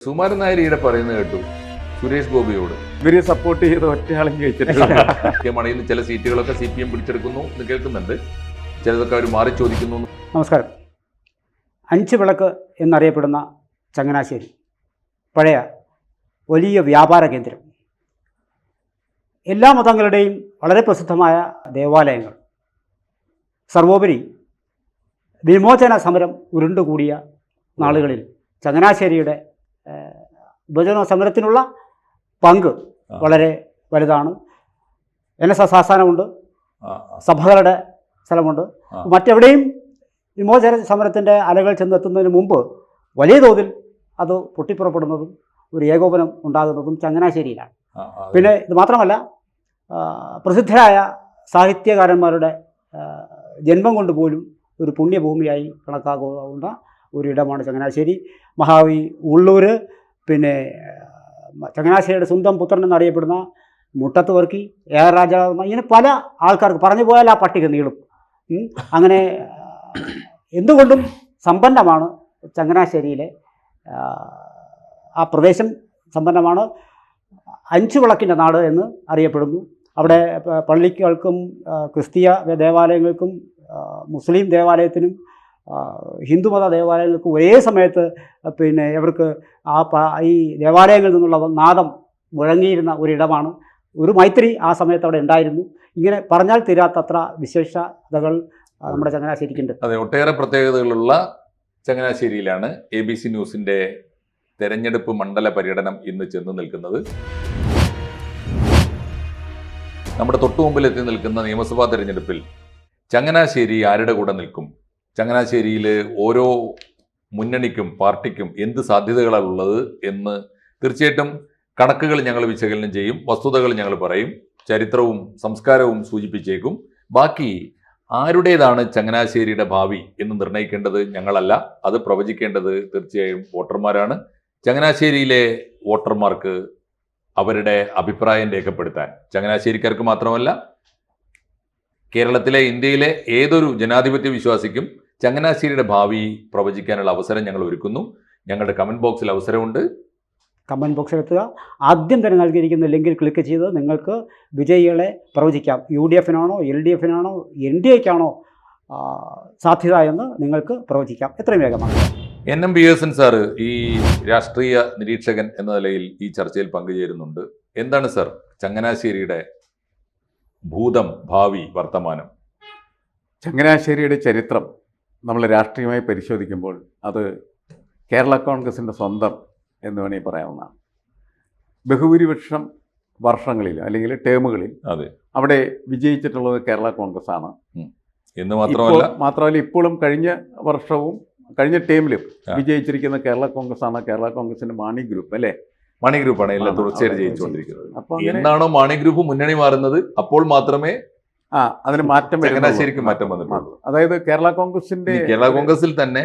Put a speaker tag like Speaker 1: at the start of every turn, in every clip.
Speaker 1: സുകുമാരൻ നായർ ഈയിടെ പറയുന്നത് കേട്ടു സുരേഷ് ഗോപിയോട്
Speaker 2: ഇവര് സപ്പോർട്ട് ചെയ്ത് ഒറ്റയാളും ജയിച്ചിട്ടില്ല.
Speaker 1: മണിയിൽ നിന്ന് ചില സീറ്റുകളൊക്കെ CPM പിടിച്ചെടുക്കുന്നു എന്ന് കേൾക്കുന്നുണ്ട്. ചിലതൊക്കെ അവർ മാറി ചോദിക്കുന്നു.
Speaker 3: നമസ്കാരം. അഞ്ച് വിളക്ക് എന്നറിയപ്പെടുന്ന ചങ്ങനാശ്ശേരി പഴയ വലിയ വ്യാപാര കേന്ദ്രം, എല്ലാ മതങ്ങളുടെയും വളരെ പ്രസിദ്ധമായ ദേവാലയങ്ങൾ, സർവോപരി വിമോചന സമരം ഉരുണ്ടുകൂടിയ നാളുകളിൽ ചങ്ങനാശ്ശേരിയുടെ വിഭജന സമരത്തിനുള്ള പങ്ക് വളരെ വലുതാണ്. NSS ആസ്ഥാനമുണ്ട്, സഭകളുടെ സ്ഥലമുണ്ട്. മറ്റെവിടെയും വിമോചന സമരത്തിൻ്റെ അലകൾ ചെന്നെത്തുന്നതിന് മുമ്പ് വലിയ തോതിൽ അത് പൊട്ടിപ്പുറപ്പെടുന്നതും ഒരു ഏകോപനം ഉണ്ടാകുന്നതും ചങ്ങനാശ്ശേരിയിലാണ്. പിന്നെ ഇത് മാത്രമല്ല, പ്രസിദ്ധരായ സാഹിത്യകാരന്മാരുടെ ജന്മം കൊണ്ട് പോലും ഒരു പുണ്യഭൂമിയായി കണക്കാക്കാവുന്ന ഒരിടമാണ് ചങ്ങനാശ്ശേരി. മഹാകവി ഉള്ളൂർ, പിന്നെ ചങ്ങനാശ്ശേരിയുടെ സ്വന്തം പുത്രൻ എന്നറിയപ്പെടുന്ന മുട്ടത്ത് വർക്കി, AR രാജാവർമ്മ, ഇങ്ങനെ പല ആൾക്കാർക്ക് പറഞ്ഞു പോയാൽ ആ പട്ടിക നീളും. അങ്ങനെ എന്തുകൊണ്ടും സമ്പന്നമാണ് ചങ്ങനാശ്ശേരിയിലെ ആ പ്രദേശം, സമ്പന്നമാണ്. അഞ്ച് വിളക്കിൻ്റെ നാട് എന്ന് അറിയപ്പെടുന്നു. അവിടെ പള്ളികൾക്കും ക്രിസ്തീയ ദേവാലയങ്ങൾക്കും മുസ്ലിം ദേവാലയത്തിനും ഹിന്ദുമത ദേവാലയങ്ങൾക്കും ഒരേ സമയത്ത് പിന്നെ ഇവർക്ക് ഈ ദേവാലയങ്ങളിൽ നിന്നുള്ള നാദം മുഴങ്ങിയിരുന്ന ഒരിടമാണ്. ഒരു മൈത്രി ആ സമയത്ത് അവിടെ ഉണ്ടായിരുന്നു. ഇങ്ങനെ പറഞ്ഞാൽ തീരാത്തത്ര വിശേഷതകൾ നമ്മുടെ ചങ്ങനാശ്ശേരിക്കുണ്ട്.
Speaker 1: അതെ, ഒട്ടേറെ പ്രത്യേകതകളുള്ള ചങ്ങനാശ്ശേരിയിലാണ് ABC ന്യൂസിൻ്റെ തെരഞ്ഞെടുപ്പ് മണ്ഡല പര്യടനം ഇന്ന് ചെന്ന് നിൽക്കുന്നത്. നമ്മുടെ തൊട്ടുമുമ്പിൽ എത്തി നിൽക്കുന്ന നിയമസഭാ തെരഞ്ഞെടുപ്പിൽ ചങ്ങനാശ്ശേരി ആരുടെ കൂടെ നിൽക്കും? ചങ്ങനാശ്ശേരിയിൽ ഓരോ മുന്നണിക്കും പാർട്ടിക്കും എന്ത് സാധ്യതകളാണ് ഉള്ളത് എന്ന് തീർച്ചയായിട്ടും കണക്കുകൾ ഞങ്ങൾ വിശകലനം ചെയ്യും, വസ്തുതകൾ ഞങ്ങൾ പറയും, ചരിത്രവും സംസ്കാരവും സൂചിപ്പിച്ചേക്കും. ബാക്കി ആരുടേതാണ് ചങ്ങനാശ്ശേരിയുടെ ഭാവി എന്ന് നിർണ്ണയിക്കേണ്ടത് ഞങ്ങളല്ല, അത് പ്രവചിക്കേണ്ടത് തീർച്ചയായും വോട്ടർമാരാണ്. ചങ്ങനാശ്ശേരിയിലെ വോട്ടർമാർക്ക് അവരുടെ അഭിപ്രായം രേഖപ്പെടുത്താൻ, ചങ്ങനാശ്ശേരിക്കാർക്ക് മാത്രമല്ല കേരളത്തിലെ, ഇന്ത്യയിലെ ഏതൊരു ജനാധിപത്യ വിശ്വാസിക്കും ചങ്ങനാശ്ശേരിയുടെ ഭാവി പ്രവചിക്കാനുള്ള അവസരം ഞങ്ങൾ ഒരുക്കുന്നു. ഞങ്ങളുടെ കമൻറ്റ് ബോക്സിൽ അവസരമുണ്ട്.
Speaker 3: കമൻറ്റ് ബോക്സിൽ എത്തുക. ആദ്യം തന്നെ നൽകിയിരിക്കുന്ന ലിങ്കിൽ ക്ലിക്ക് ചെയ്ത് നിങ്ങൾക്ക് വിജയികളെ പ്രവചിക്കാം. UDF-നാണോ LDF-നാണോ NDA-ക്കാണോ സാധ്യത എന്ന് നിങ്ങൾക്ക് പ്രവചിക്കാം. എത്രയും വേഗമാണ്.
Speaker 1: NM Pearson സാറ് ഈ രാഷ്ട്രീയ നിരീക്ഷകൻ എന്ന നിലയിൽ ഈ ചർച്ചയിൽ പങ്കുചേരുന്നുണ്ട്. എന്താണ് സർ ചങ്ങനാശ്ശേരിയുടെ ഭൂതം, ഭാവി, വർത്തമാനം?
Speaker 2: ചങ്ങനാശ്ശേരിയുടെ ചരിത്രം നമ്മൾ രാഷ്ട്രീയമായി പരിശോധിക്കുമ്പോൾ അത് കേരള കോൺഗ്രസിൻ്റെ സ്വന്തം എന്ന് വേണമെങ്കിൽ പറയാവുന്നതാണ്. ബഹുഭൂരിപക്ഷം വർഷങ്ങളിൽ അല്ലെങ്കിൽ ടേമുകളിൽ
Speaker 1: അതെ
Speaker 2: അവിടെ വിജയിച്ചിട്ടുള്ളത് കേരള കോൺഗ്രസ് ആണ്
Speaker 1: എന്ന് മാത്രമല്ല
Speaker 2: ഇപ്പോഴും കഴിഞ്ഞ വർഷവും കഴിഞ്ഞ ടേമിലും വിജയിച്ചിരിക്കുന്ന കേരള കോൺഗ്രസ് ആണ്. കേരള കോൺഗ്രസിന്റെ മാണി ഗ്രൂപ്പ് അല്ലേ?
Speaker 1: മാണി ഗ്രൂപ്പാണ് എല്ലാം തുടർച്ചയായിട്ട് ജയിച്ചുകൊണ്ടിരിക്കുന്നത്. അപ്പൊ എന്നാണോ മാണി ഗ്രൂപ്പ് മുന്നണി മാറുന്നത് അപ്പോൾ മാത്രമേ
Speaker 2: അതിന് മാറ്റം
Speaker 1: ചങ്ങനാശ്ശേരിക്ക് മാറ്റം വന്നിട്ടുള്ളൂ.
Speaker 2: അതായത് കേരള കോൺഗ്രസിൽ
Speaker 1: തന്നെ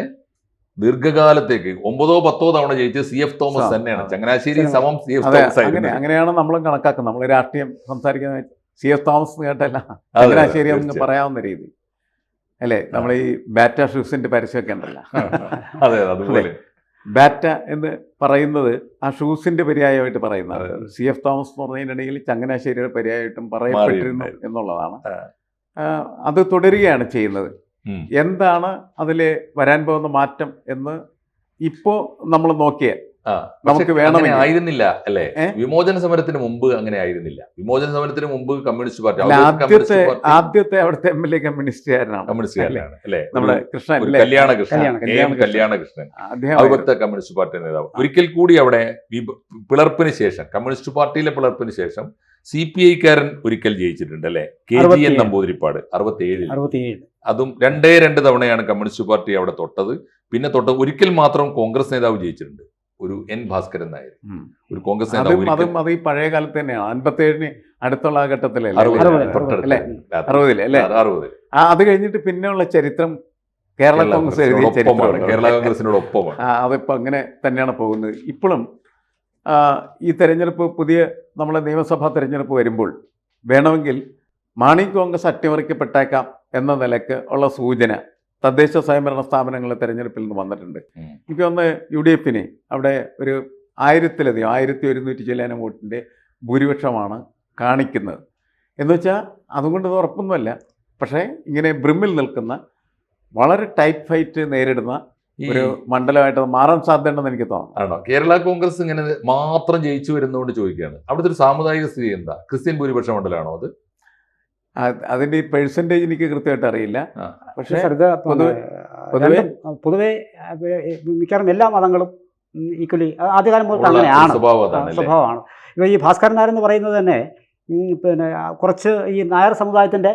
Speaker 1: ദീർഘകാലത്തേക്ക് 9-10 തവണ ജയിച്ച് CF തോമസ് തന്നെയാണ്. ചങ്ങനാശ്ശേരി സമം CF തോമസ്.
Speaker 2: അങ്ങനെയാണ് നമ്മളും കണക്കാക്കുന്നത്. നമ്മൾ രാഷ്ട്രീയം സംസാരിക്കുന്ന CF തോമസ് കേട്ടല്ല, ചങ്ങനാശ്ശേരി എന്ന് പറയാവുന്ന രീതി അല്ലേ? നമ്മൾ ഈ ബാറ്റ ഷൂസിന്റെ പരസ്യമൊക്കെ ഉണ്ടല്ലോ,
Speaker 1: അതെ അതുപോലെ
Speaker 2: ബാറ്റ എന്ന് പറയുന്നത് ആ ഷൂസിന്റെ പര്യായമായിട്ട് പറയുന്നത്. CF തോമസ് എന്ന് പറഞ്ഞതിനിടയിൽ ചങ്ങനാശ്ശേരിയുടെ പര്യായമായിട്ടും പറയപ്പെട്ടിരുന്നു എന്നുള്ളതാണ്. അത് തുടരുകയാണ് ചെയ്യുന്നത്. എന്താണ് അതിൽ വരാൻ പോകുന്ന മാറ്റം എന്ന് ഇപ്പോൾ നമ്മൾ നോക്കിയാൽ നമുക്ക് വേണമെങ്കിൽ
Speaker 1: ആയിരുന്നില്ല അല്ലേ? വിമോചന സമരത്തിന് മുമ്പ് അങ്ങനെ ആയിരുന്നില്ല. വിമോചന സമരത്തിന് മുമ്പ് കമ്മ്യൂണിസ്റ്റ് പാർട്ടി
Speaker 2: ആദ്യത്തെ അവിടുത്തെ MLA കമ്മ്യൂണിസ്റ്റുകാരനാണ്
Speaker 1: അല്ലേ?
Speaker 2: നമ്മുടെ
Speaker 1: കല്യാണകൃഷ്ണൻ അവിടുത്തെ കമ്മ്യൂണിസ്റ്റ് പാർട്ടി നേതാവ്. ഒരിക്കൽ കൂടി അവിടെ പിളർപ്പിന് ശേഷം, കമ്മ്യൂണിസ്റ്റ് പാർട്ടിയിലെ പിളർപ്പിന് ശേഷം CPI-കാരൻ ഒരിക്കൽ ജയിച്ചിട്ടുണ്ട് അല്ലെ? KGN നമ്പൂതിരിപ്പാട് 67. അതും 2 തവണയാണ് കമ്മ്യൂണിസ്റ്റ് പാർട്ടി അവിടെ തൊട്ടത്. പിന്നെ ഒരിക്കൽ മാത്രം കോൺഗ്രസ് നേതാവ് ജയിച്ചിട്ടുണ്ട്, ഒരു N ഭാസ്കരൻ നായർ, ഒരു കോൺഗ്രസ് നേതാവ്.
Speaker 2: അത് ഈ പഴയ കാലത്ത് തന്നെയാണ്. 57 അടുത്തുള്ള ആ ഘട്ടത്തിലെ 60 അല്ലേ? അത് കഴിഞ്ഞിട്ട് പിന്നെയുള്ള ചരിത്രം കേരള കോൺഗ്രസ് എഴുതിയ ചരിത്രമാണ്,
Speaker 1: കേരള കോൺഗ്രസിനോടൊപ്പമാണ്.
Speaker 2: അതിപ്പോൾ അങ്ങനെ തന്നെയാണ് പോകുന്നത്. ഇപ്പോഴും ഈ തെരഞ്ഞെടുപ്പ്, പുതിയ നമ്മളെ നിയമസഭാ തെരഞ്ഞെടുപ്പ് വരുമ്പോൾ വേണമെങ്കിൽ മാണി കോൺഗ്രസ് അട്ടിമറിക്കപ്പെട്ടേക്കാം എന്ന നിലക്ക് ഉള്ള സൂചന തദ്ദേശ സ്വയംഭരണ സ്ഥാപനങ്ങളുടെ തെരഞ്ഞെടുപ്പിൽ നിന്ന് വന്നിട്ടുണ്ട്. എനിക്ക് ഒന്ന് UDF-ന് അവിടെ ഒരു 1000-ലധികം 1100 ചില്ലാനം വോട്ടിൻ്റെ ഭൂരിപക്ഷമാണ് കാണിക്കുന്നത്. എന്നുവെച്ചാൽ അതുകൊണ്ട് ഇത് ഉറപ്പൊന്നുമല്ല. പക്ഷേ ഇങ്ങനെ ബ്രിമ്മിൽ നിൽക്കുന്ന വളരെ ടൈറ്റ് ഫൈറ്റ് നേരിടുന്ന ഒരു മണ്ഡലമായിട്ട് മാറാൻ സാധ്യതയുണ്ടെന്ന് എനിക്ക് തോന്നുന്നു.
Speaker 1: ആണോ? കേരള കോൺഗ്രസ് ഇങ്ങനെ മാത്രം ജയിച്ചു വരുന്നതുകൊണ്ട് ചോദിക്കുകയാണ്, അവിടുത്തെ ഒരു സാമുദായിക സ്ഥിതി എന്താ? ക്രിസ്ത്യൻ ഭൂരിപക്ഷ മണ്ഡലമാണോ അത്?
Speaker 2: അതിൻ്റെ പെർസെൻറ്റേജ് എനിക്ക് കൃത്യമായിട്ട് അറിയില്ല. പക്ഷേ
Speaker 3: പൊതുവെ മിക്കവാറും എല്ലാ മതങ്ങളും ഈക്വലി ആദ്യകാലം മുതൽ അങ്ങനെയാണ്, സ്വഭാവമാണ്. ഇപ്പോൾ ഈ ഭാസ്കരൻ നായർ എന്ന് പറയുന്നത് തന്നെ പിന്നെ കുറച്ച് ഈ നായർ സമുദായത്തിൻ്റെ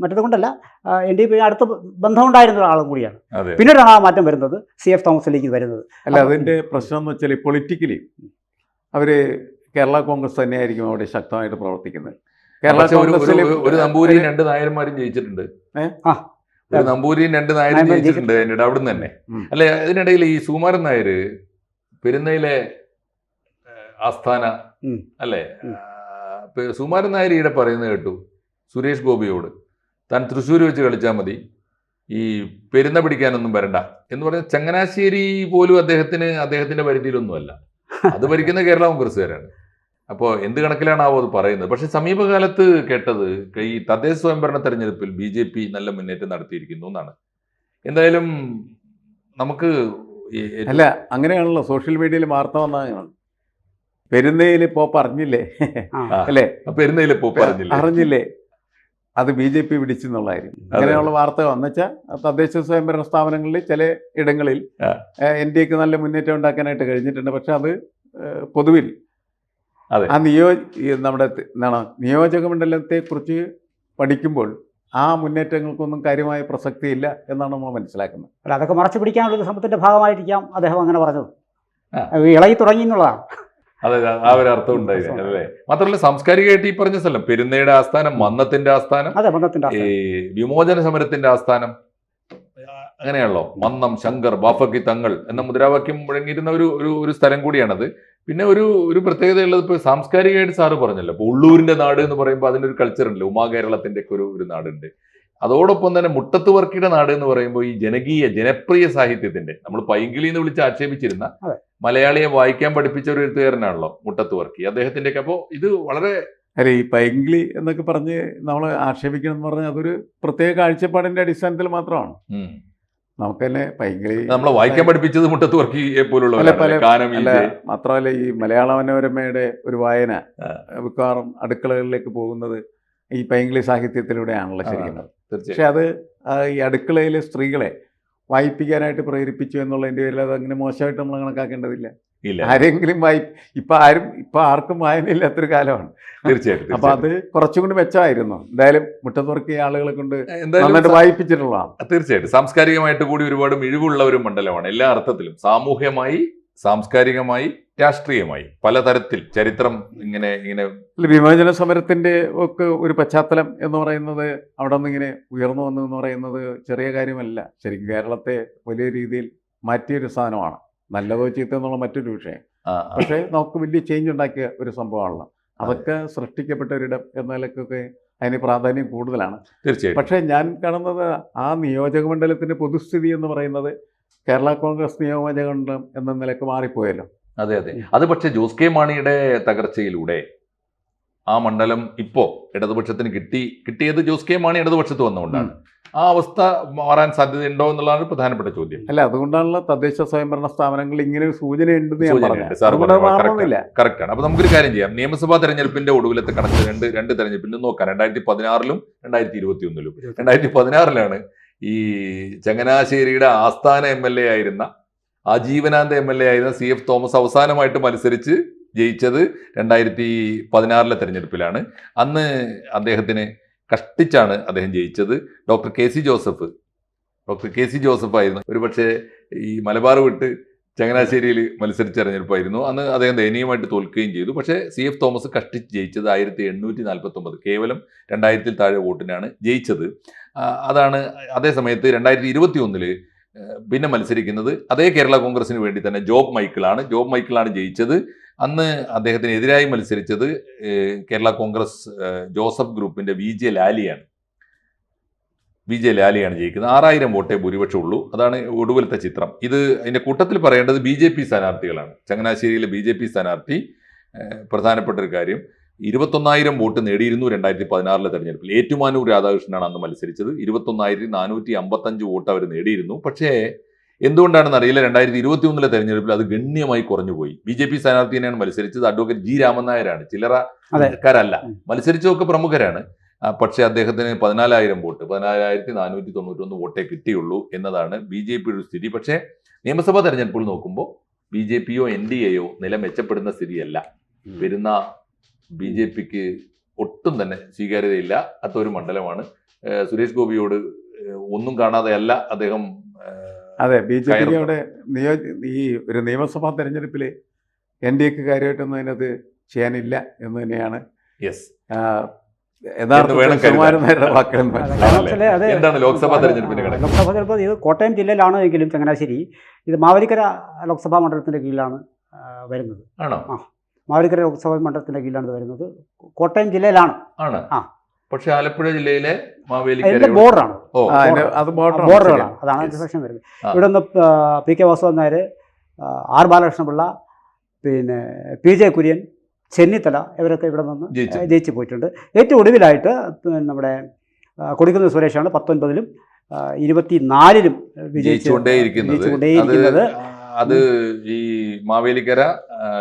Speaker 3: മറ്റത് കൊണ്ടല്ല, NDP അടുത്ത ബന്ധമുണ്ടായിരുന്ന ഒരാളും കൂടിയാണ്. പിന്നീടാണ് ആ മാറ്റം വരുന്നത്, CF തോമസിലേക്ക് വരുന്നത്.
Speaker 2: അല്ല, അതിൻ്റെ പ്രശ്നം എന്ന് വെച്ചാൽ പൊളിറ്റിക്കലി അവർ കേരള കോൺഗ്രസ് തന്നെയായിരിക്കും അവിടെ ശക്തമായിട്ട് പ്രവർത്തിക്കുന്നത്. കേരള കോൺഗ്രസിൽ
Speaker 1: ഒരു നമ്പൂരിയും 2 നായന്മാരും ജയിച്ചിട്ടുണ്ട്. ഒരു നമ്പൂരിയും 2 നായരും ജയിച്ചിട്ടുണ്ട് അതിനിടെ അവിടുന്ന് തന്നെ. അല്ലെ, അതിനിടയിൽ ഈ സുകുമാരൻ നായർ പെരുന്നയിലെ ആസ്ഥാന അല്ലേ, സുകുമാരൻ നായർ ഈടെ പറയുന്നത് കേട്ടു സുരേഷ് ഗോപിയോട്, താൻ തൃശ്ശൂർ വെച്ച് കളിച്ചാൽ മതി, ഈ പെരുന്ന പിടിക്കാനൊന്നും വരണ്ട എന്ന് പറഞ്ഞ. ചങ്ങനാശ്ശേരി പോലും അദ്ദേഹത്തിന്റെ പരിധിയിലൊന്നുമല്ല, അത് ഭരിക്കുന്ന കേരള കോൺഗ്രസ്സുകാരാണ്. അപ്പോൾ എന്ത് കണക്കിലാണാവോ അത് പറയുന്നത്? പക്ഷെ സമീപകാലത്ത് കേട്ടത് ഈ തദ്ദേശ സ്വയംഭരണ തെരഞ്ഞെടുപ്പിൽ BJP നല്ല മുന്നേറ്റം നടത്തിയിരിക്കുന്നു എന്നാണ്. എന്തായാലും നമുക്ക്
Speaker 2: അല്ല, അങ്ങനെയാണല്ലോ സോഷ്യൽ മീഡിയയിൽ വാർത്ത വന്നതാണ്. പെരുന്നയിൽ പോപ്പ് അറിഞ്ഞില്ലേ അല്ലേ?
Speaker 1: പെരുന്നയിൽ പോപ്പ്
Speaker 2: അറിഞ്ഞില്ലേ, അത് BJP പിടിച്ചെന്നുള്ളതായിരുന്നു. അങ്ങനെയുള്ള വാർത്ത വന്നുവെച്ചാൽ തദ്ദേശ സ്വയംഭരണ സ്ഥാപനങ്ങളിൽ ചില ഇടങ്ങളിൽ NDAക്ക് നല്ല മുന്നേറ്റം ഉണ്ടാക്കാനായിട്ട് കഴിഞ്ഞിട്ടുണ്ട്. പക്ഷെ അത് പൊതുവിൽ ആ നമ്മുടെ എന്താണ് നിയോജക മണ്ഡലത്തെക്കുറിച്ച് പഠിക്കുമ്പോൾ ആ മുന്നേറ്റങ്ങൾക്കൊന്നും കാര്യമായ പ്രസക്തിയില്ല എന്നാണ് നമ്മൾ മനസ്സിലാക്കുന്നത്.
Speaker 3: അല്ല, അതൊക്കെ മറച്ചു പിടിക്കാനുള്ള ശ്രമത്തിൻ്റെ ഭാഗമായിരിക്കാം അദ്ദേഹം അങ്ങനെ പറഞ്ഞത്, ഇളകി തുടങ്ങി എന്നുള്ളതാണ്.
Speaker 1: അതെ, ആ ഒരു അർത്ഥം ഉണ്ടായിരുന്നു അല്ലേ? മാത്രമല്ല സാംസ്കാരികമായിട്ട് ഈ പറഞ്ഞ സ്ഥലം പെരുന്നയുടെ ആസ്ഥാനം, മന്നത്തിന്റെ ആസ്ഥാനം, ഈ വിമോചന സമരത്തിന്റെ ആസ്ഥാനം, അങ്ങനെയാണല്ലോ. മന്നം ശങ്കർ ബാഫക്കി തങ്ങൾ എന്ന മുദ്രാവാക്യം മുഴങ്ങിയിരുന്ന ഒരു സ്ഥലം കൂടിയാണത്. പിന്നെ ഒരു പ്രത്യേകത ഉള്ളത്, ഇപ്പോൾ സാംസ്കാരികമായിട്ട് സാറ് പറഞ്ഞല്ലോ, ഇപ്പോൾ ഉള്ളൂരിന്റെ നാട് എന്ന് പറയുമ്പോൾ അതിൻ്റെ ഒരു കൾച്ചർ ഉണ്ടല്ലോ, ഉമാകേരളത്തിന്റെ ഒക്കെ ഒരു നാടുണ്ട്. അതോടൊപ്പം തന്നെ മുട്ടത്ത് വർക്കിയുടെ നാട് എന്ന് പറയുമ്പോൾ ഈ ജനപ്രിയ സാഹിത്യത്തിന്റെ, നമ്മൾ പൈങ്കിളി എന്ന് വിളിച്ച് ആക്ഷേപിച്ചിരുന്ന മലയാളിയെ വായിക്കാൻ പഠിപ്പിച്ച ഒരു എഴുത്തുകാരനാണല്ലോ മുട്ടത്ത് വർക്കി, അദ്ദേഹത്തിൻ്റെയൊക്കെ. അപ്പോൾ ഇത് വളരെ
Speaker 2: അല്ലെ, ഈ പൈങ്കിളി എന്നൊക്കെ പറഞ്ഞ് നമ്മൾ ആക്ഷേപിക്കണം എന്ന് പറഞ്ഞാൽ അതൊരു പ്രത്യേക കാഴ്ചപ്പാടിന്റെ അടിസ്ഥാനത്തിൽ മാത്രമാണ്. നമുക്ക് തന്നെ പൈങ്കിളി
Speaker 1: നമ്മളെ വായിക്കാൻ പഠിപ്പിച്ചത് മുട്ടത്ത് വർക്കിയെ പോലുള്ള.
Speaker 2: മാത്രമല്ല ഈ മലയാള മനോരമയുടെ ഒരു വായന മിക്കവാറും അടുക്കളകളിലേക്ക് പോകുന്നത് ഈ പൈങ്കിളി സാഹിത്യത്തിലൂടെയാണല്ലോ ശരിക്കും. പക്ഷെ അത് ഈ അടുക്കളയിലെ സ്ത്രീകളെ വായിപ്പിക്കാനായിട്ട് പ്രേരിപ്പിച്ചു എന്നുള്ളതിൻ്റെ പേരിൽ അത് അങ്ങനെ മോശമായിട്ട് നമ്മൾ കണക്കാക്കേണ്ടതില്ല. ആരെങ്കിലും ഇപ്പൊ ആർക്കും വായനയില്ലാത്തൊരു കാലമാണ്.
Speaker 1: തീർച്ചയായിട്ടും.
Speaker 2: അപ്പൊ അത് കുറച്ചും കൂടി മെച്ചമായിരുന്നു. എന്തായാലും മുട്ടത്ത് വർക്കിയ ആളുകളെ കൊണ്ട് നന്നായിട്ട് വായിപ്പിച്ചിട്ടുള്ളതാണ്.
Speaker 1: തീർച്ചയായിട്ടും സാംസ്കാരികമായിട്ട് കൂടി ഒരുപാട് മിഴിവുള്ള ഒരു മണ്ഡലമാണ് എല്ലാ അർത്ഥത്തിലും, സാമൂഹ്യമായി, സാംസ്കാരികമായി, രാഷ്ട്രീയമായി, പലതരത്തിൽ ചരിത്രം ഇങ്ങനെ
Speaker 2: വിമോചന സമരത്തിന്റെ ഒക്കെ ഒരു പശ്ചാത്തലം എന്ന് പറയുന്നത് അവിടെ നിന്ന് ഇങ്ങനെ ഉയർന്നു വന്നു എന്ന് പറയുന്നത് ചെറിയ കാര്യമല്ല. ശരിക്കും കേരളത്തെ വലിയ രീതിയിൽ മാറ്റിയൊരു സാധനമാണ്. നല്ലതോ ചീത്ത എന്നുള്ള മറ്റൊരു വിഷയം. പക്ഷേ നമുക്ക് വലിയ ചേഞ്ച് ഉണ്ടാക്കിയ ഒരു സംഭവമാണല്ലോ. അതൊക്കെ സൃഷ്ടിക്കപ്പെട്ട ഒരിടം എന്ന നിലക്കൊക്കെ അതിന് പ്രാധാന്യം കൂടുതലാണ്.
Speaker 1: തീർച്ചയായും.
Speaker 2: പക്ഷേ ഞാൻ കാണുന്നത് ആ നിയോജക മണ്ഡലത്തിന്റെ പൊതുസ്ഥിതി എന്ന് പറയുന്നത് കേരള കോൺഗ്രസ് നിയോജക മണ്ഡലം എന്ന നിലക്ക് മാറിപ്പോയല്ലോ.
Speaker 1: അതെ. അത് പക്ഷേ ജോസ് കെ മാണിയുടെ തകർച്ചയിലൂടെ ആ മണ്ഡലം ഇപ്പോ ഇടതുപക്ഷത്തിന് കിട്ടിയത് ജോസ് കെ മാണി ഇടതുപക്ഷത്ത് വന്നുകൊണ്ടാണ്. ആ അവസ്ഥ മാറാൻ സാധ്യതയുണ്ടോ എന്നുള്ളതാണ് പ്രധാനപ്പെട്ട ചോദ്യം.
Speaker 2: അല്ല, അതുകൊണ്ടാണല്ലോ തദ്ദേശ സ്വയംഭരണ സ്ഥാപനങ്ങൾ ഇങ്ങനെ ഒരു സൂചന ഉണ്ടെന്ന്
Speaker 1: കറക്റ്റാണ്. അപ്പൊ നമുക്കൊരു കാര്യം ചെയ്യാം. നിയമസഭാ തെരഞ്ഞെടുപ്പിന്റെ ഒടുവിലത്തെ കണക്ക് രണ്ട് തെരഞ്ഞെടുപ്പിലും നോക്കാം. 2016-ലും 2021-ലും. 2016-ലാണ് ഈ ചങ്ങനാശ്ശേരിയുടെ ആസ്ഥാന MLA ആയിരുന്ന, ആജീവനാന്ത MLA ആയിരുന്ന CF തോമസ് അവസാനമായിട്ട് മത്സരിച്ച് ജയിച്ചത് 2016-ലെ തെരഞ്ഞെടുപ്പിലാണ്. അന്ന് അദ്ദേഹത്തിന് കഷ്ടിച്ചാണ് അദ്ദേഹം ജയിച്ചത്. ഡോക്ടർ കെ സി ജോസഫ് ആയിരുന്നു. ഒരുപക്ഷെ ഈ മലബാർ വിട്ട് ചങ്ങനാശ്ശേരിയിൽ മത്സരിച്ച തെരഞ്ഞെടുപ്പായിരുന്നു. അന്ന് അദ്ദേഹം ദയനീയമായിട്ട് തോൽക്കുകയും ചെയ്തു. പക്ഷേ CF തോമസ് കഷ്ടിച്ച് ജയിച്ചത് 1849, കേവലം 2000-ൽ താഴെ വോട്ടിനാണ് ജയിച്ചത്. അതാണ്. അതേ സമയത്ത് 2021-ൽ പിന്നെ മത്സരിക്കുന്നത് അതേ കേരള കോൺഗ്രസിന് വേണ്ടി തന്നെ ജോബ് മൈക്കിളാണ് ജയിച്ചത്. അന്ന് അദ്ദേഹത്തിന് എതിരായി മത്സരിച്ചത് കേരള കോൺഗ്രസ് ജോസഫ് ഗ്രൂപ്പിന്റെ VJ ലാലിയാണ്. വിജയ് ലാലിയാണ് ജയിക്കുന്നത്. 6000 വോട്ടേ ഭൂരിപക്ഷം ഉള്ളൂ. അതാണ് ഒടുവിലത്തെ ചിത്രം. ഇത് അതിന്റെ കൂട്ടത്തിൽ പറയേണ്ടത് BJP സ്ഥാനാർത്ഥികളാണ്. ചങ്ങനാശ്ശേരിയിലെ BJP സ്ഥാനാർത്ഥി പ്രധാനപ്പെട്ട ഒരു കാര്യം 21,000 വോട്ട് നേടിയിരുന്നു 2016 തെരഞ്ഞെടുപ്പിൽ. ഏറ്റുമാനൂർ രാധാകൃഷ്ണനാണ് അന്ന് മത്സരിച്ചത്. 21,455 വോട്ട് അവർ നേടിയിരുന്നു. പക്ഷേ എന്തുകൊണ്ടാണെന്ന് അറിയില്ല, 2021 തെരഞ്ഞെടുപ്പിൽ അത് ഗണ്യമായി കുറഞ്ഞുപോയി. BJP സ്ഥാനാർത്ഥി തന്നെയാണ് മത്സരിച്ചത്. Advocate G. രാമൻ നായരാണ്. ചില്ലറക്കാരല്ല. മത്സരിച്ചതൊക്കെ പ്രമുഖരാണ്. പക്ഷേ അദ്ദേഹത്തിന് 14,000 വോട്ട്, 14,491 വോട്ടേ കിട്ടിയുള്ളൂ എന്നതാണ് BJPയുടെ ഒരു സ്ഥിതി. പക്ഷേ നിയമസഭാ തെരഞ്ഞെടുപ്പുകൾ നോക്കുമ്പോൾ BJPയോ NDAയോ നില മെച്ചപ്പെടുന്ന സ്ഥിതിയല്ല. വരുന്ന BJPക്ക് ഒട്ടും തന്നെ സ്വീകാര്യതയില്ല. അതൊരു മണ്ഡലമാണ്. സുരേഷ് ഗോപിയോട് ഒന്നും കാണാതെയല്ല അദ്ദേഹം.
Speaker 2: അതെ, BJPക്ക് അവിടെ ഈ ഒരു നിയമസഭാ തെരഞ്ഞെടുപ്പിൽ NDAക്ക് കാര്യമായിട്ടൊന്നും അതിനകത്ത് ചെയ്യാനില്ല എന്ന് തന്നെയാണ്
Speaker 1: എന്താണ് ലോക്സഭാ തെരഞ്ഞെടുപ്പിന്റെ കണക്ക്?
Speaker 3: ലോക്സഭാ തെരഞ്ഞെടുപ്പ് ഇത് കോട്ടയം ജില്ലയിലാണ് എങ്കിലും ചങ്ങനാശ്ശേരി ഇത് മാവേലിക്കര ലോക്സഭാ മണ്ഡലത്തിന്റെ കീഴിലാണ് വരുന്നത്.
Speaker 1: ആണോ?
Speaker 3: മാവേലിക്കര ലോക്സഭാ മണ്ഡലത്തിന്റെ കീഴിലാണ് വരുന്നത്. കോട്ടയം ജില്ലയിലാണ്.
Speaker 1: ആണ്.
Speaker 3: ആ,
Speaker 1: പക്ഷെ ആലപ്പുഴ ജില്ലയിലെ മാവേലിക്കര
Speaker 3: ബോർഡറാണ്. ബോർഡറുകളാണ്. അതാണ് സെക്ഷൻ വരുന്നത്. ഇവിടെ നിന്ന് PK വാസുദേവൻ നായർ, R. ബാലകൃഷ്ണപിള്ള, പിന്നെ PJ കുര്യൻ, ചെന്നിത്തല ഇവരൊക്കെ ഇവിടെ നിന്ന് ജയിച്ചു പോയിട്ടുണ്ട്. ഏറ്റവും ഒടുവിലായിട്ട് നമ്മുടെ കൊടിക്കുന്നിൽ സുരേഷാണ് 19-ലും 24-ലും
Speaker 1: വിജയിച്ചുകൊണ്ടേയിരിക്കുന്നത്. അത് ഈ മാവേലിക്കര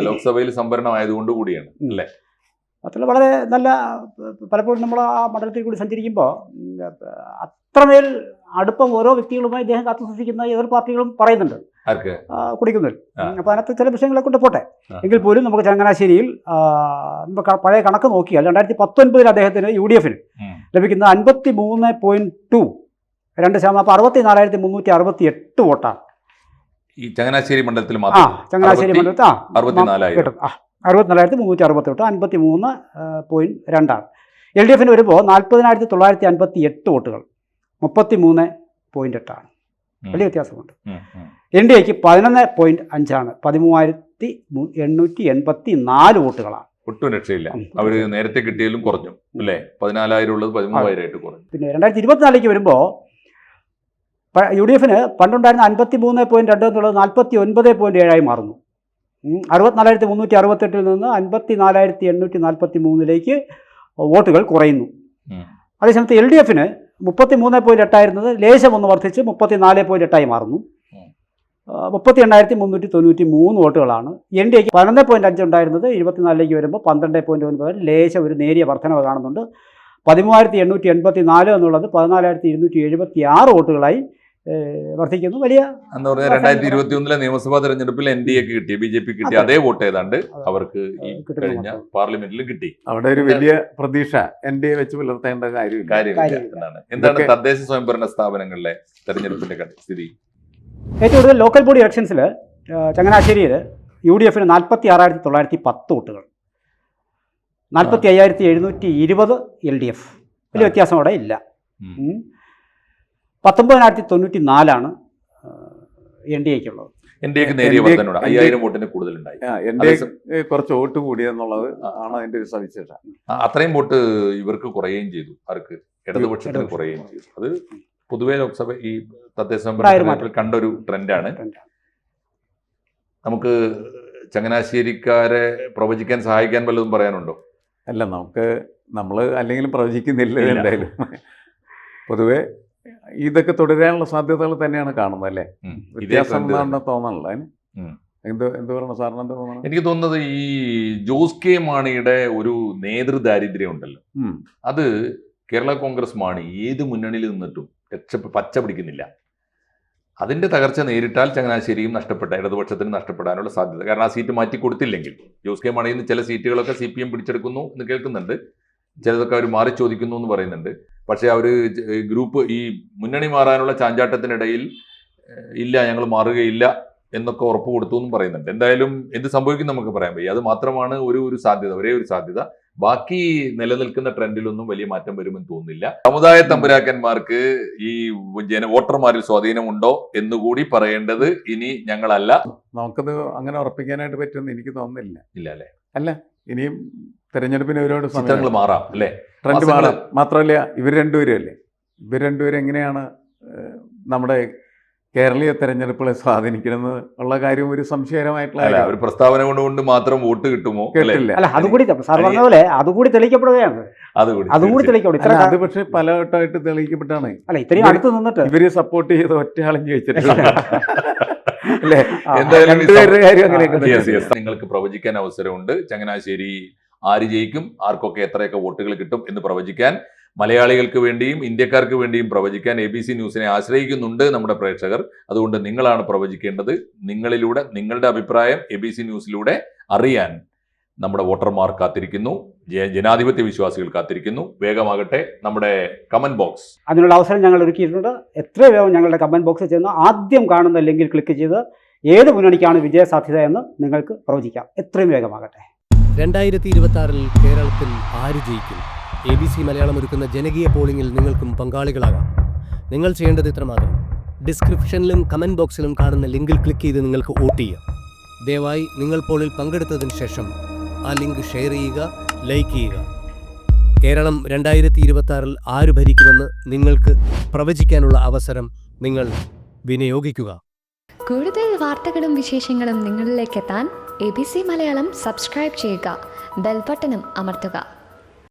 Speaker 1: ലോക്സഭയിൽ സംവരണമായതുകൊണ്ട് കൂടിയാണ് അല്ലേ?
Speaker 3: മാത്രമല്ല വളരെ നല്ല, പലപ്പോഴും നമ്മൾ ആ മണ്ഡലത്തിൽ കൂടി സഞ്ചരിക്കുമ്പോൾ അത്രമേൽ അടുപ്പം ഓരോ വ്യക്തികളുമായി ഇദ്ദേഹം കാത്തുസൂക്ഷിക്കുന്ന എതിർ പാർട്ടികളും പറയുന്നുണ്ട് കുടിക്കുന്നിൽ. അപ്പോൾ അതിനകത്ത് ചില വിഷയങ്ങളെ കൊണ്ട് പോട്ടെ. എങ്കിൽ പോലും നമുക്ക് ചങ്ങനാശ്ശേരിയിൽ നമുക്ക് പഴയ കണക്ക് നോക്കിയാൽ 2019 അദ്ദേഹത്തിന് UDFന് ലഭിക്കുന്ന 53.2%. അപ്പോൾ 64,368 വോട്ടാണ്
Speaker 1: ഈ ചങ്ങനാശ്ശേരി മണ്ഡലത്തിൽ.
Speaker 3: ചങ്ങനാശ്ശേരി മണ്ഡലത്തിൽ 64,368, 53.2%. LDFന് വരുമ്പോൾ 40,958 വോട്ടുകൾ, 33.8%. വലിയ വ്യത്യാസമുണ്ട്. NDAക്ക് 11.5%, 13,884 വോട്ടുകളാണ്.
Speaker 1: ഒട്ടും രക്ഷയില്ല. അവർ നേരത്തെ കിട്ടിയാലും കുറഞ്ഞു അല്ലേ? 14,000 ഉള്ളത് 13,000 കുറഞ്ഞു. പിന്നെ
Speaker 3: 2024 വരുമ്പോൾ UDFന് പണ്ടുണ്ടായിരുന്ന 53.2 എന്നുള്ളത് 49.7 മാറുന്നു. 64,368 നിന്ന് 54,843 വോട്ടുകൾ കുറയുന്നു. അതേസമയത്ത് LDFന് 33.8 ലേശം ഒന്ന് വർദ്ധിച്ച് 34.8 മാറുന്നു. 38,393 വോട്ടുകളാണ്. NDAക്ക് 11.5 ഉണ്ടായിരുന്നത് 24 വരുമ്പോൾ 12.9, ലേശം ഒരു നേരിയ വർധനവ് കാണുന്നുണ്ട്. 13,884 എന്നുള്ളത് 14,276 വോട്ടുകളായി വർദ്ധിക്കുന്നു. വലിയ
Speaker 1: എന്ന് പറഞ്ഞാൽ 2021 നിയമസഭാ തെരഞ്ഞെടുപ്പിൽ NDAക്ക് കിട്ടിയ BJP കിട്ടിയ അതേ വോട്ട് ഏതാണ്ട് അവർക്ക് ഈ കഴിഞ്ഞ പാർലമെന്റിലും കിട്ടി.
Speaker 2: അവിടെ ഒരു വലിയ പ്രതീക്ഷ NDA വെച്ച് പുലർത്തേണ്ട
Speaker 1: കാര്യമില്ല എന്നാണ്. എന്താണ് തദ്ദേശ സ്വയംഭരണ സ്ഥാപനങ്ങളിലെ തെരഞ്ഞെടുപ്പിന്റെ സ്ഥിതി?
Speaker 3: ഏറ്റവും കൂടുതൽ ലോക്കൽ ബോഡി ഇലക്ഷൻസിൽ ചങ്ങനാശ്ശേരിയിൽ UDFന് 46,910 വോട്ടുകൾ, 45,720 LDF. വലിയ വ്യത്യാസം അവിടെ ഇല്ല. 19,094 NDAക്കുള്ളത്.
Speaker 1: NDAക്ക് നേരിയ വർധനയുണ്ട്. 5,000 വോട്ടിന് കൂടുതലുണ്ടായി.
Speaker 2: കുറച്ച് വോട്ട് കൂടിയെന്നുള്ളത് ആണ് അതിന്റെ ഒരു സവിശേഷത.
Speaker 1: അത്രയും വോട്ട് ഇവർക്ക് കുറയുകയും ചെയ്തു. ആർക്ക്? ഇടതുപക്ഷത്തിന് കുറയുകയും ചെയ്തു. അത് പൊതുവെ ലോക്സഭ ഈ തദ്ദേശ സ്വയംഭരണത്തിൽ കണ്ടൊരു ട്രെൻഡാണ്. നമുക്ക് ചങ്ങനാശ്ശേരിക്കാരെ പ്രവചിക്കാൻ സഹായിക്കാൻ വല്ലതും പറയാനുണ്ടോ?
Speaker 2: അല്ല, നമ്മൾ അല്ലെങ്കിലും പ്രവചിക്കുന്നില്ല. എന്തായാലും പൊതുവെ ഇതൊക്കെ തുടരാനുള്ള സാധ്യതകൾ തന്നെയാണ് കാണുന്നത് അല്ലേ? വ്യത്യാസം തോന്നണല്ലോ. എന്ത് പറയണം സാറിന്? എന്താ തോന്നണം?
Speaker 1: എനിക്ക് തോന്നുന്നത് ഈ ജോസ് കെ മാണിയുടെ ഒരു നേതൃദാരിദ്ര്യം ഉണ്ടല്ലോ, അത് കേരള കോൺഗ്രസ് മാണി ഏത് മുന്നണിയിൽ നിന്നിട്ടും പച്ച പിടിക്കുന്നില്ല. അതിന്റെ തകർച്ച നേരിട്ടാൽ ചങ്ങനാശ്ശേരിയും ഇടതുപക്ഷത്തിന് നഷ്ടപ്പെടാനുള്ള സാധ്യത. കാരണം ആ സീറ്റ് മാറ്റി കൊടുത്തില്ലെങ്കിൽ ജോസ് കെ മാണിയിൽ നിന്ന് ചില സീറ്റുകളൊക്കെ CPM പിടിച്ചെടുക്കുന്നു എന്ന് കേൾക്കുന്നുണ്ട്. ചിലതൊക്കെ അവർ മാറി ചോദിക്കുന്നു എന്ന് പറയുന്നുണ്ട്. പക്ഷേ അവർ ഗ്രൂപ്പ് ഈ മുന്നണി മാറാനുള്ള ചാഞ്ചാട്ടത്തിനിടയിൽ ഇല്ല, ഞങ്ങൾ മാറുകയില്ല എന്നൊക്കെ ഉറപ്പ് കൊടുത്തു എന്നും പറയുന്നുണ്ട്. എന്തായാലും എന്ത് സംഭവിക്കും നമുക്ക് പറയാൻ വയ്യ. അത് മാത്രമാണ് ഒരു സാധ്യത, ഒരേ ഒരു സാധ്യത. ബാക്കി നിലനിൽക്കുന്ന ട്രെൻഡിലൊന്നും വലിയ മാറ്റം വരുമെന്ന് തോന്നുന്നില്ല. സമുദായ തമ്പുരാക്കന്മാർക്ക് ഈ വോട്ടർമാരിൽ സ്വാധീനമുണ്ടോ എന്നുകൂടി പറയേണ്ടത് ഇനി ഞങ്ങളല്ല.
Speaker 2: നമുക്കത് അങ്ങനെ ഉറപ്പിക്കാനായിട്ട് പറ്റുമെന്ന് എനിക്ക് തോന്നുന്നില്ല.
Speaker 1: ഇല്ല അല്ലേ?
Speaker 2: അല്ല, ഇനിയും തെരഞ്ഞെടുപ്പിന് ഒരുപാട്
Speaker 1: ചിത്രങ്ങൾ മാറാം അല്ലേ?
Speaker 2: ട്രെൻഡ് മാറാം. മാത്രമല്ല ഇവർ രണ്ടുപേരും അല്ലേ ഇവർ രണ്ടുപേരും എങ്ങനെയാണ് നമ്മുടെ കേരളീയ തെരഞ്ഞെടുപ്പുകളെ സ്വാധീനിക്കണമെന്ന് ഉള്ള കാര്യം ഒരു സംശയകരമായിട്ടുള്ള
Speaker 1: അല്ല, ഒരു പ്രസ്താവന കൊണ്ട് മാത്രം വോട്ട് കിട്ടുമോ?
Speaker 2: കേട്ടില്ല.
Speaker 3: അല്ല അതുകൂടി സാർ പറഞ്ഞ പോലെ അതുകൂടി തെളിയിക്കപ്പെടുകയാണ്. അതുകൂടി തെളിയിക്കപ്പെടും. ഇത്ര
Speaker 2: അത് പക്ഷെ പലവട്ടമായിട്ട് തെളിയിക്കപ്പെട്ടാണ്.
Speaker 3: അല്ല ഇത്രയും അടുത്ത് നിന്നിട്ട്
Speaker 2: ഇവര് സപ്പോർട്ട് ചെയ്ത് ഒറ്റയാളും ജയിച്ചിട്ടില്ല. അല്ലേ?
Speaker 1: എന്തായാലും
Speaker 2: രണ്ടുപേരുടെ കാര്യം അങ്ങനെയൊക്കെ
Speaker 1: Yes,
Speaker 2: തന്നെ.
Speaker 1: yes. നിങ്ങൾക്ക് പ്രവചിക്കാൻ അവസരമുണ്ട്. ചങ്ങനാശ്ശേരി ആര് ജയിക്കും, ആർക്കൊക്കെ എത്രയൊക്കെ വോട്ടുകൾ കിട്ടും എന്ന് പ്രവചിക്കാൻ മലയാളികൾക്ക് വേണ്ടിയും ഇന്ത്യക്കാർക്ക് വേണ്ടിയും പ്രവചിക്കാൻ ABC ന്യൂസിനെ ആശ്രയിക്കുന്നുണ്ട് നമ്മുടെ പ്രേക്ഷകർ. അതുകൊണ്ട് നിങ്ങളാണ് പ്രവചിക്കേണ്ടത്. നിങ്ങളിലൂടെ നിങ്ങളുടെ അഭിപ്രായം ABC ന്യൂസിലൂടെ അറിയാൻ നമ്മുടെ വോട്ടർമാർ കാത്തിരിക്കുന്നു, ജനാധിപത്യ വിശ്വാസികൾ കാത്തിരിക്കുന്നു. വേഗമാകട്ടെ നമ്മുടെ കമന്റ് ബോക്സ്.
Speaker 3: അതിനുള്ള അവസരം ഞങ്ങൾ ഒരുക്കിയിട്ടുണ്ട്. എത്രയും വേഗം ഞങ്ങളുടെ കമൻറ്റ് ബോക്സിൽ ചെന്ന് ആദ്യം കാണുന്ന ലിങ്കിൽ ക്ലിക്ക് ചെയ്ത് ഏത് മുന്നണിക്കാണ് വിജയ സാധ്യത എന്ന് നിങ്ങൾക്ക് പ്രവചിക്കാം. എത്രയും വേഗമാകട്ടെ.
Speaker 4: 2026 കേരളത്തിൽ ആര് ജയിക്കും? ABC മലയാളം ഒരുക്കുന്ന ജനകീയ പോളിംഗിൽ നിങ്ങൾക്കും പങ്കാളികളാകാം. നിങ്ങൾ ചെയ്യേണ്ടത് ഇത്രമാത്രം: ഡിസ്ക്രിപ്ഷനിലും കമൻറ്റ് ബോക്സിലും കാണുന്ന ലിങ്കിൽ ക്ലിക്ക് ചെയ്ത് നിങ്ങൾക്ക് വോട്ട് ചെയ്യാം. ദയവായി നിങ്ങൾ പോളിൽ പങ്കെടുത്തതിന് ശേഷം ആ ലിങ്ക് ഷെയർ ചെയ്യുക, ലൈക്ക് ചെയ്യുക. കേരളം 2026 ആര് ഭരിക്കുമെന്ന് നിങ്ങൾക്ക് പ്രവചിക്കാനുള്ള അവസരം നിങ്ങൾ വിനിയോഗിക്കുക.
Speaker 5: കൂടുതൽ വാർത്തകളും വിശേഷങ്ങളും നിങ്ങളിലേക്ക് എത്താൻ ABC മലയാളം സബ്സ്ക്രൈബ് ചെയ്യുക, ബെൽ ബട്ടണും അമർത്തുക.